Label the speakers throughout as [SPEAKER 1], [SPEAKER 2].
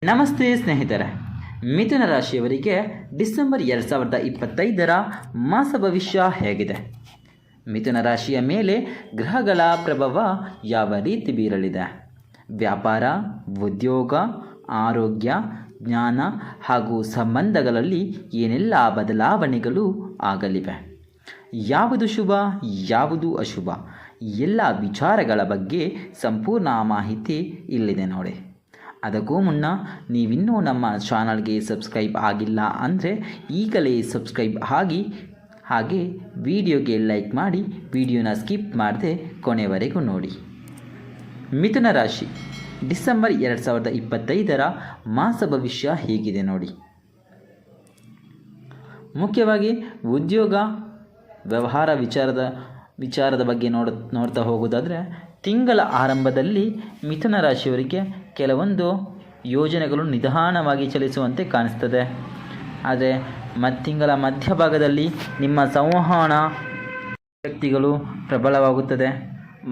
[SPEAKER 1] ನಮಸ್ತೆ ಸ್ನೇಹಿತರೆ, ಮಿಥುನ ರಾಶಿಯವರಿಗೆ ಡಿಸೆಂಬರ್ 2025ರ ಮಾಸ ಭವಿಷ್ಯ ಹೇಗಿದೆ? ಮಿಥುನ ರಾಶಿಯ ಮೇಲೆ ಗ್ರಹಗಳ ಪ್ರಭಾವ ಯಾವ ರೀತಿ ಬೀರಲಿದೆ? ವ್ಯಾಪಾರ, ಉದ್ಯೋಗ, ಆರೋಗ್ಯ, ಜ್ಞಾನ ಹಾಗೂ ಸಂಬಂಧಗಳಲ್ಲಿ ಏನೆಲ್ಲ ಬದಲಾವಣೆಗಳು ಆಗಲಿವೆ? ಯಾವುದು ಶುಭ, ಯಾವುದು ಅಶುಭ? ಎಲ್ಲ ವಿಚಾರಗಳ ಬಗ್ಗೆ ಸಂಪೂರ್ಣ ಮಾಹಿತಿ ಇಲ್ಲಿದೆ ನೋಡಿ. ಅದಕ್ಕೂ ಮುನ್ನ ನೀವಿನ್ನೂ ನಮ್ಮ ಚಾನಲ್ಗೆ ಸಬ್ಸ್ಕ್ರೈಬ್ ಆಗಿಲ್ಲ ಅಂದರೆ ಈಗಲೇ ಸಬ್ಸ್ಕ್ರೈಬ್ ಆಗಿ, ಹಾಗೆ ವಿಡಿಯೋಗೆ ಲೈಕ್ ಮಾಡಿ, ವಿಡಿಯೋನ ಸ್ಕಿಪ್ ಮಾಡದೆ ಕೊನೆವರೆಗೂ ನೋಡಿ. ಮಿಥುನ ರಾಶಿ ಡಿಸೆಂಬರ್ 2025ರ ಮಾಸ ಭವಿಷ್ಯ ಹೇಗಿದೆ ನೋಡಿ. ಮುಖ್ಯವಾಗಿ ಉದ್ಯೋಗ, ವ್ಯವಹಾರ ವಿಚಾರದ ಬಗ್ಗೆ ನೋಡ್ತಾ ಹೋಗೋದಾದರೆ, ತಿಂಗಳ ಆರಂಭದಲ್ಲಿ ಮಿಥುನ ರಾಶಿಯವರಿಗೆ ಕೆಲವೊಂದು ಯೋಜನೆಗಳು ನಿಧಾನವಾಗಿ ಚಲಿಸುವಂತೆ ಕಾಣಿಸ್ತದೆ. ಆದರೆ ತಿಂಗಳ ಮಧ್ಯಭಾಗದಲ್ಲಿ ನಿಮ್ಮ ಸಂವಹನ ಶಕ್ತಿಗಳು ಪ್ರಬಲವಾಗುತ್ತದೆ.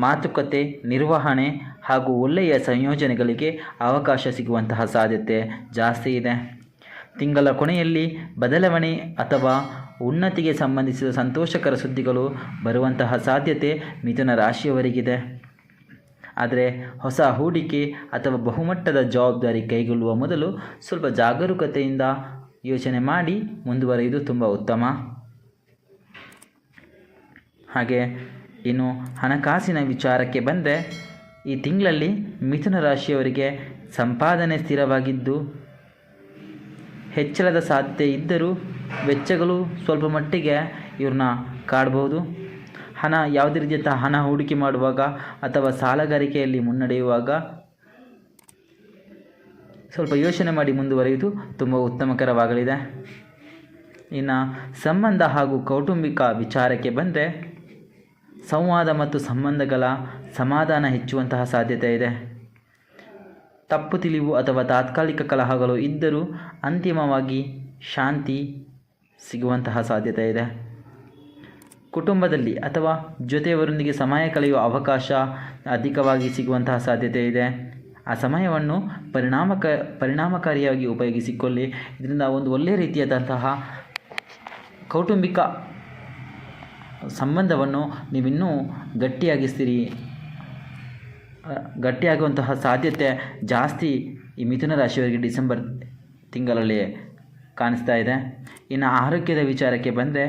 [SPEAKER 1] ಮಾತುಕತೆ, ನಿರ್ವಹಣೆ ಹಾಗೂ ಒಳ್ಳೆಯ ಸಂಯೋಜನೆಗಳಿಗೆ ಅವಕಾಶ ಸಿಗುವಂತಹ ಸಾಧ್ಯತೆ ಜಾಸ್ತಿ ಇದೆ. ತಿಂಗಳ ಕೊನೆಯಲ್ಲಿ ಬದಲಾವಣೆ ಅಥವಾ ಉನ್ನತಿಗೆ ಸಂಬಂಧಿಸಿದ ಸಂತೋಷಕರ ಸುದ್ದಿಗಳು ಬರುವಂತಹ ಸಾಧ್ಯತೆ ಮಿಥುನ ರಾಶಿಯವರಿಗಿದೆ. ಆದರೆ ಹೊಸ ಹೂಡಿಕೆ ಅಥವಾ ಬಹುಮಟ್ಟದ ಜವಾಬ್ದಾರಿ ಕೈಗೊಳ್ಳುವ ಮೊದಲು ಸ್ವಲ್ಪ ಜಾಗರೂಕತೆಯಿಂದ ಯೋಚನೆ ಮಾಡಿ ಮುಂದುವರಿಯುವುದು ತುಂಬ ಉತ್ತಮ. ಹಾಗೆ ಇನ್ನು ಹಣಕಾಸಿನ ವಿಚಾರಕ್ಕೆ ಬಂದರೆ, ಈ ತಿಂಗಳಲ್ಲಿ ಮಿಥುನ ರಾಶಿಯವರಿಗೆ ಸಂಪಾದನೆ ಸ್ಥಿರವಾಗಿದ್ದು ಹೆಚ್ಚಳದ ಸಾಧ್ಯತೆ ಇದ್ದರೂ ವೆಚ್ಚಗಳು ಸ್ವಲ್ಪ ಮಟ್ಟಿಗೆ ಇವ್ರನ್ನ ಕಾಡಬಹುದು. ಯಾವುದೇ ರೀತಿಯ ಹಣ ಹೂಡಿಕೆ ಮಾಡುವಾಗ ಅಥವಾ ಸಾಲಗಾರಿಕೆಯಲ್ಲಿ ಮುನ್ನಡೆಯುವಾಗ ಸ್ವಲ್ಪ ಯೋಚನೆ ಮಾಡಿ ಮುಂದುವರಿಯುವುದು ತುಂಬ ಉತ್ತಮಕರವಾಗಲಿದೆ. ಇನ್ನು ಸಂಬಂಧ ಹಾಗೂ ಕೌಟುಂಬಿಕ ವಿಚಾರಕ್ಕೆ ಬಂದರೆ, ಸಂವಾದ ಮತ್ತು ಸಂಬಂಧಗಳ ಸಮಾಧಾನ ಹೆಚ್ಚುವಂತಹ ಸಾಧ್ಯತೆ ಇದೆ. ತಪ್ಪು ತಿಳಿವು ಅಥವಾ ತಾತ್ಕಾಲಿಕ ಕಲಹಗಳು ಇದ್ದರೂ ಅಂತಿಮವಾಗಿ ಶಾಂತಿ ಸಿಗುವಂತಹ ಸಾಧ್ಯತೆ ಇದೆ. ಕುಟುಂಬದಲ್ಲಿ ಅಥವಾ ಜೊತೆಯವರೊಂದಿಗೆ ಸಮಯ ಕಳೆಯುವ ಅವಕಾಶ ಅಧಿಕವಾಗಿ ಸಿಗುವಂತಹ ಸಾಧ್ಯತೆ ಇದೆ. ಆ ಸಮಯವನ್ನು ಪರಿಣಾಮಕಾರಿಯಾಗಿ ಉಪಯೋಗಿಸಿಕೊಳ್ಳಿ. ಇದರಿಂದ ಒಂದು ಒಳ್ಳೆಯ ರೀತಿಯಾದಂತಹ ಕೌಟುಂಬಿಕ ಸಂಬಂಧವನ್ನು ನೀವಿನ್ನೂ ಗಟ್ಟಿಯಾಗುವಂತಹ ಸಾಧ್ಯತೆ ಜಾಸ್ತಿ ಈ ಮಿಥುನ ರಾಶಿಯವರಿಗೆ ಡಿಸೆಂಬರ್ ತಿಂಗಳಲ್ಲಿ ಕಾಣಿಸ್ತಾ ಇದೆ. ಇನ್ನು ಆರೋಗ್ಯದ ವಿಚಾರಕ್ಕೆ ಬಂದರೆ,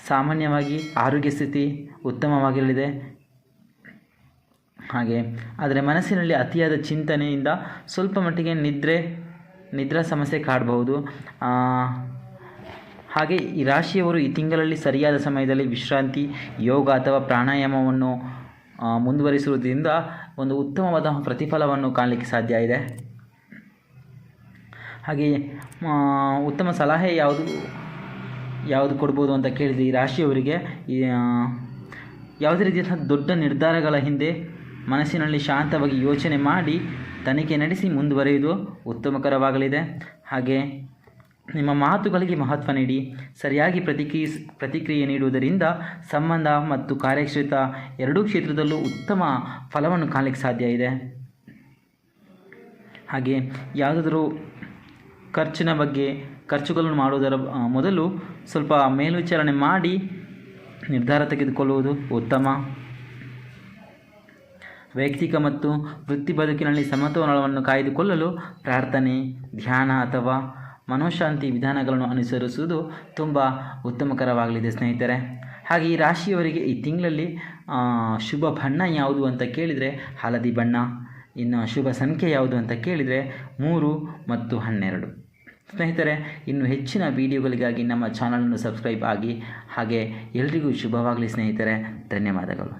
[SPEAKER 1] ಸಾಮಾನ್ಯವಾಗಿ ಆರೋಗ್ಯ ಸ್ಥಿತಿ ಉತ್ತಮವಾಗಿರಲಿದೆ. ಆದರೆ ಮನಸ್ಸಿನಲ್ಲಿ ಅತಿಯಾದ ಚಿಂತನೆಯಿಂದ ಸ್ವಲ್ಪ ಮಟ್ಟಿಗೆ ನಿದ್ರಾ ಸಮಸ್ಯೆ ಕಾಡಬಹುದು. ಹಾಗೆ ಈ ರಾಶಿಯವರು ಈ ತಿಂಗಳಲ್ಲಿ ಸರಿಯಾದ ಸಮಯದಲ್ಲಿ ವಿಶ್ರಾಂತಿ, ಯೋಗ ಅಥವಾ ಪ್ರಾಣಾಯಾಮವನ್ನು ಮುಂದುವರಿಸುವುದರಿಂದ ಒಂದು ಉತ್ತಮವಾದ ಪ್ರತಿಫಲವನ್ನು ಕಾಣಲಿಕ್ಕೆ ಸಾಧ್ಯ ಇದೆ. ಹಾಗೆಯೇ ಉತ್ತಮ ಸಲಹೆ ಯಾವುದು ಕೊಡ್ಬೋದು ಅಂತ ಕೇಳಿದರೆ, ಈ ರಾಶಿಯವರಿಗೆ ಯಾವುದೇ ರೀತಿಯ ದೊಡ್ಡ ನಿರ್ಧಾರಗಳ ಹಿಂದೆ ಮನಸ್ಸಿನಲ್ಲಿ ಶಾಂತವಾಗಿ ಯೋಚನೆ ಮಾಡಿ ತನಿಖೆ ನಡೆಸಿ ಮುಂದುವರಿಯುವುದು ಉತ್ತಮಕರವಾಗಲಿದೆ. ಹಾಗೆ ನಿಮ್ಮ ಮಾತುಗಳಿಗೆ ಮಹತ್ವ ನೀಡಿ ಸರಿಯಾಗಿ ಪ್ರತಿಕ್ರಿಯೆ ನೀಡುವುದರಿಂದ ಸಂಬಂಧ ಮತ್ತು ಕಾರ್ಯಕ್ಷೇತ್ರ ಎರಡೂ ಕ್ಷೇತ್ರದಲ್ಲೂ ಉತ್ತಮ ಫಲವನ್ನು ಕಾಣಲಿಕ್ಕೆ ಸಾಧ್ಯ ಇದೆ. ಹಾಗೆ ಯಾವುದಾದರೂ ಖರ್ಚುಗಳನ್ನು ಮಾಡುವುದರ ಮೊದಲು ಸ್ವಲ್ಪ ಮೇಲ್ವಿಚಾರಣೆ ಮಾಡಿ ನಿರ್ಧಾರ ತೆಗೆದುಕೊಳ್ಳುವುದು ಉತ್ತಮ. ವೈಯಕ್ತಿಕ ಮತ್ತು ವೃತ್ತಿ ಬದುಕಿನಲ್ಲಿ ಸಮತೋಲನವನ್ನು ಕಾಯ್ದುಕೊಳ್ಳಲು ಪ್ರಾರ್ಥನೆ, ಧ್ಯಾನ ಅಥವಾ ಮನೋಶಾಂತಿ ವಿಧಾನಗಳನ್ನು ಅನುಸರಿಸುವುದು ತುಂಬ ಉತ್ತಮಕರವಾಗಲಿದೆ ಸ್ನೇಹಿತರೆ. ಹಾಗೆ ಈ ರಾಶಿಯವರಿಗೆ ಈ ತಿಂಗಳಲ್ಲಿ ಶುಭ ಬಣ್ಣ ಯಾವುದು ಅಂತ ಕೇಳಿದರೆ ಹಳದಿ ಬಣ್ಣ. ಇನ್ನು ಶುಭ ಸಂಖ್ಯೆ ಯಾವುದು ಅಂತ ಕೇಳಿದರೆ 3 ಮತ್ತು 12. ಸ್ನೇಹಿತರೆ, ಇನ್ನು ಹೆಚ್ಚಿನ ವಿಡಿಯೋಗಳಿಗಾಗಿ ನಮ್ಮ ಚಾನಲನ್ನು ಸಬ್ಸ್ಕ್ರೈಬ್ ಆಗಿ. ಹಾಗೆ ಎಲ್ರಿಗೂ ಶುಭವಾಗಲಿ ಸ್ನೇಹಿತರೆ. ಧನ್ಯವಾದಗಳು.